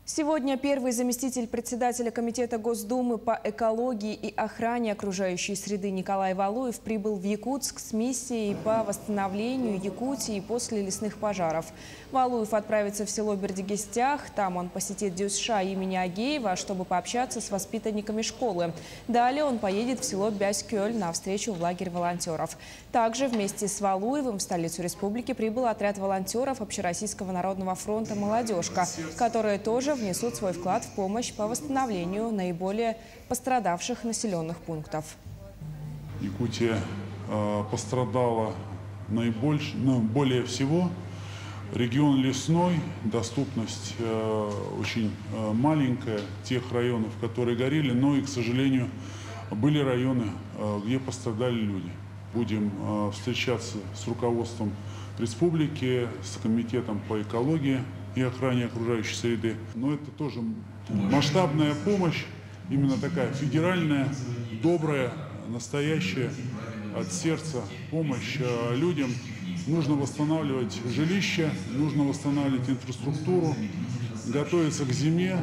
Сегодня первый заместитель председателя Комитета Госдумы по экологии и охране окружающей среды Николай Валуев прибыл в Якутск с миссией по восстановлению Якутии после лесных пожаров. Валуев отправится в село Бердигестях. Там он посетит ДЮСШ имени Агеева, чтобы пообщаться с воспитанниками школы. Далее он поедет в село Бяськёль на встречу в лагерь волонтеров. Также вместе с Валуевым в столицу республики прибыл отряд волонтеров Общероссийского народного фронта «Молодежка», которые тоже внесут свой вклад в помощь по восстановлению наиболее пострадавших населенных пунктов. Якутия пострадала более всего. Регион лесной, доступность очень маленькая тех районов, которые горели, но и, к сожалению, были районы, где пострадали люди. Будем встречаться с руководством республики, с комитетом по экологии и охране окружающей среды. Но это тоже масштабная помощь, именно такая федеральная, добрая, настоящая, от сердца помощь людям. Нужно восстанавливать жилища, нужно восстанавливать инфраструктуру, готовиться к зиме.